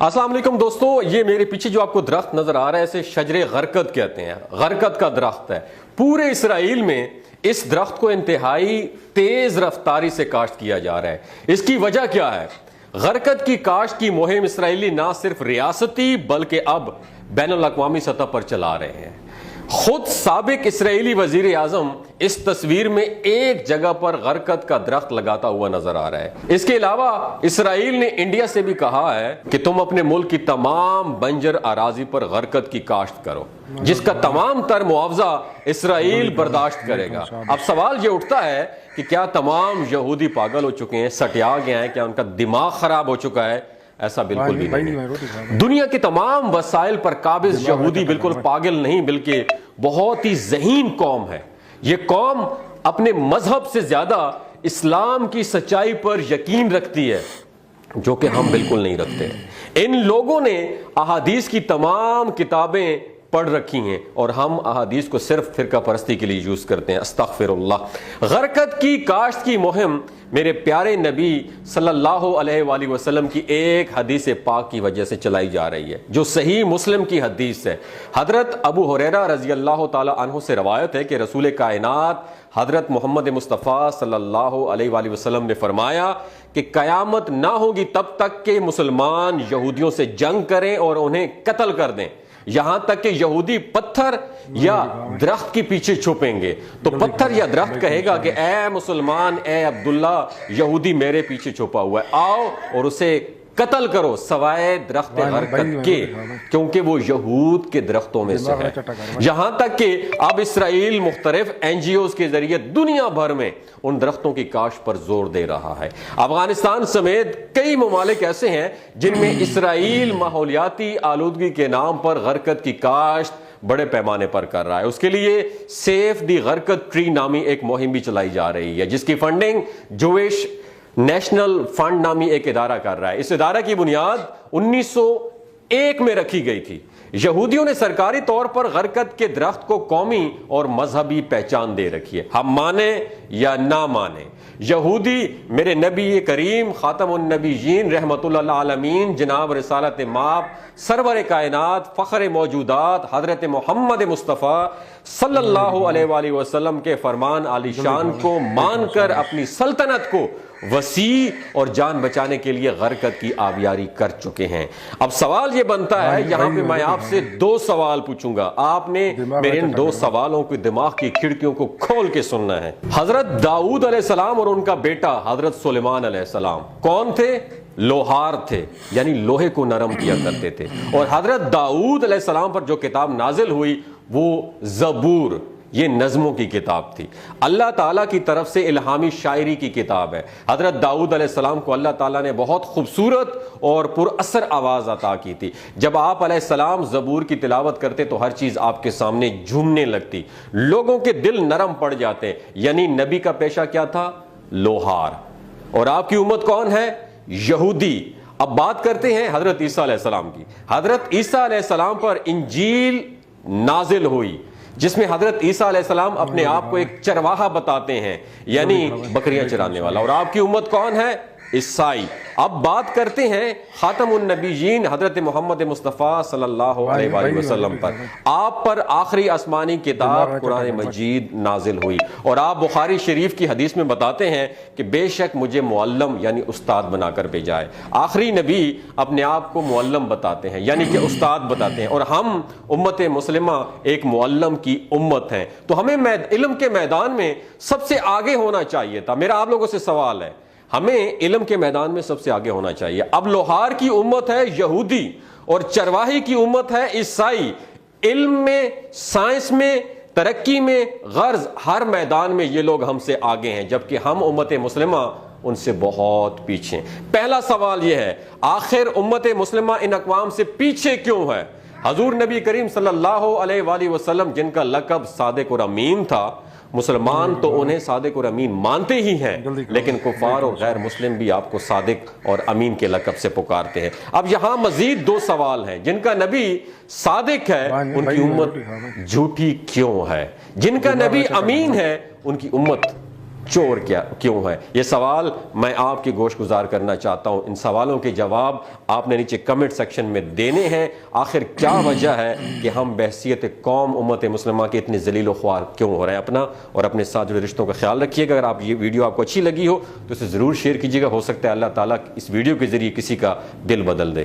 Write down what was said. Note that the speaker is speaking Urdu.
السلام علیکم دوستو، یہ میرے پیچھے جو آپ کو درخت نظر آ رہا ہے اسے شجر غرقد کہتے ہیں۔ غرقد کا درخت ہے۔ پورے اسرائیل میں اس درخت کو انتہائی تیز رفتاری سے کاشت کیا جا رہا ہے۔ اس کی وجہ کیا ہے؟ غرقد کی کاشت کی مہم اسرائیلی نہ صرف ریاستی بلکہ اب بین الاقوامی سطح پر چلا رہے ہیں۔ خود سابق اسرائیلی وزیر اعظم اس تصویر میں ایک جگہ پر غرقد کا درخت لگاتا ہوا نظر آ رہا ہے۔ اس کے علاوہ اسرائیل نے انڈیا سے بھی کہا ہے کہ تم اپنے ملک کی تمام بنجر اراضی پر غرقد کی کاشت کرو، جس کا تمام تر معاوضہ اسرائیل برداشت کرے گا۔ اب سوال یہ اٹھتا ہے کہ کیا تمام یہودی پاگل ہو چکے ہیں، سٹیا گئے ہیں، کیا ان کا دماغ خراب ہو چکا ہے؟ ایسا بالکل بھی نہیں۔ دنیا کے تمام وسائل پر قابض یہودی بالکل پاگل نہیں بلکہ بہت ہی ذہین قوم ہے۔ یہ قوم اپنے مذہب سے زیادہ اسلام کی سچائی پر یقین رکھتی ہے، جو کہ ہم بالکل نہیں رکھتے۔ ان لوگوں نے احادیث کی تمام کتابیں پڑھ رکھی ہیں اور ہم احادیث کو صرف فرقہ پرستی کے لیے یوز کرتے ہیں۔ استغفر اللہ۔ غرقد کی کاشت کی مہم میرے پیارے نبی صلی اللہ علیہ وآلہ وسلم کی ایک حدیث پاک کی وجہ سے چلائی جا رہی ہے، جو صحیح مسلم کی حدیث ہے۔ حضرت ابو ہریرہ رضی اللہ تعالی عنہ سے روایت ہے کہ رسول کائنات حضرت محمد مصطفیٰ صلی اللہ علیہ وآلہ وسلم نے فرمایا کہ قیامت نہ ہوگی تب تک کہ مسلمان یہودیوں سے جنگ کریں اور انہیں قتل کر دیں، یہاں تک کہ یہودی پتھر یا درخت کے پیچھے چھپیں گے تو پتھر یا درخت کہے گا کہ اے مسلمان، اے عبداللہ، یہودی میرے پیچھے چھپا ہوا ہے، آؤ اور اسے قتل کرو سوائے درخت غرقد کے، کیونکہ وہ یہود کے درختوں میں سے ہے۔ یہاں تک کہ اب اسرائیل مختلف NGOs کے ذریعے دنیا بھر میں ان درختوں کی کاشت پر زور دے رہا ہے۔ افغانستان سمیت کئی ممالک ایسے ہیں جن میں اسرائیل ماحولیاتی آلودگی کے نام پر غرقد کی کاشت بڑے پیمانے پر کر رہا ہے۔ اس کے لیے سیف دی غرقد ٹری نامی ایک مہم بھی چلائی جا رہی ہے، جس کی فنڈنگ جویش نیشنل فنڈ نامی ایک ادارہ کر رہا ہے۔ اس ادارہ کی بنیاد 1901 میں رکھی گئی تھی۔ یہودیوں نے سرکاری طور پر غرقد کے درخت کو قومی اور مذہبی پہچان دے رکھی ہے، ہم مانیں یا نہ مانیں۔ یہودی میرے نبی کریم خاتم النبیین رحمت اللہ عالمین جناب رسالت مآب سرور کائنات فخر موجودات حضرت محمد مصطفیٰ صلی اللہ علیہ وآلہ وسلم کے فرمان عالی شان کو مان کر اپنی سلطنت کو وسیع اور جان بچانے کے لیے غرقد کی آبیاری کر چکے ہیں۔ اب سوال یہ بنتا ہے، یہاں پہ میں آپ سے دو سوال پوچھوں گا، آپ نے میرے ان دو سوالوں کو دماغ کی کھڑکیوں کو کھول کے سننا ہے۔ حضرت داؤد علیہ السلام اور ان کا بیٹا حضرت سلیمان علیہ السلام کون تھے؟ لوہار تھے، یعنی لوہے کو نرم کیا کرتے تھے۔ اور حضرت داؤد علیہ السلام پر جو کتاب نازل ہوئی وہ زبور، یہ نظموں کی کتاب تھی، اللہ تعالیٰ کی طرف سے الہامی شاعری کی کتاب ہے۔ حضرت داؤد علیہ السلام کو اللہ تعالیٰ نے بہت خوبصورت اور پر اثر آواز عطا کی تھی۔ جب آپ علیہ السلام زبور کی تلاوت کرتے تو ہر چیز آپ کے سامنے جھومنے لگتی، لوگوں کے دل نرم پڑ جاتے۔ یعنی نبی کا پیشہ کیا تھا؟ لوہار۔ اور آپ کی امت کون ہے؟ یہودی۔ اب بات کرتے ہیں حضرت عیسیٰ علیہ السلام کی۔ حضرت عیسیٰ علیہ السلام پر انجیل نازل ہوئی، جس میں حضرت عیسیٰ علیہ السلام اپنے آپ کو ایک چرواہا بتاتے ہیں، یعنی بکریاں چرانے والا۔ اور آپ کی امت کون ہے؟ عیسائی۔ اب بات کرتے ہیں خاتم النبیین حضرت محمد مصطفیٰ صلی اللہ علیہ وآلہ وسلم پر۔ آپ پر آخری آسمانی کتاب قرآن مجید نازل ہوئی، اور آپ بخاری شریف کی حدیث میں بتاتے ہیں کہ بے شک مجھے معلم یعنی استاد بنا کر بھیجا ہے۔ آخری نبی اپنے آپ کو معلم بتاتے ہیں، یعنی کہ استاد بتاتے ہیں، اور ہم امت مسلمہ ایک معلم کی امت ہیں، تو ہمیں علم کے میدان میں سب سے آگے ہونا چاہیے تھا۔ میرا آپ لوگوں سے سوال ہے، ہمیں علم کے میدان میں سب سے آگے ہونا چاہیے۔ اب لوہار کی امت ہے یہودی اور چرواہی کی امت ہے عیسائی۔ علم میں، سائنس میں، ترقی میں، غرض ہر میدان میں یہ لوگ ہم سے آگے ہیں، جبکہ ہم امت مسلمہ ان سے بہت پیچھے۔ پہلا سوال یہ ہے، آخر امت مسلمہ ان اقوام سے پیچھے کیوں ہے؟ حضور نبی کریم صلی اللہ علیہ وآلہ وسلم جن کا لقب صادق اور امین تھا، مسلمان تو انہیں صادق اور امین مانتے ہی ہیں، لیکن کفار اور غیر مسلم بھی آپ کو صادق اور امین کے لقب سے پکارتے ہیں۔ اب یہاں مزید دو سوال ہیں، جن کا نبی صادق ہے ان کی امت جھوٹی کیوں ہے؟ جن کا نبی امین ہے ان کی امت چور کیوں ہے؟ یہ سوال میں آپ کی گوش گزار کرنا چاہتا ہوں. ان سوالوں کے جواب آپ نے نیچے کمنٹ سیکشن میں دینے ہیں. آخر کیا وجہ ہے کہ ہم بحیثیت قوم امت مسلمہ کے اتنے ذلیل و خوار کیوں ہو رہے ہیں؟ اپنا اور اپنے ساتھ جڑے رشتوں کا خیال رکھیے گا. اگر آپ یہ ویڈیو آپ کو اچھی لگی ہو تو اسے ضرور شیئر کیجیے گا. ہو سکتا ہے اللہ تعالیٰ اس ویڈیو کے ذریعے کسی کا دل بدل دے.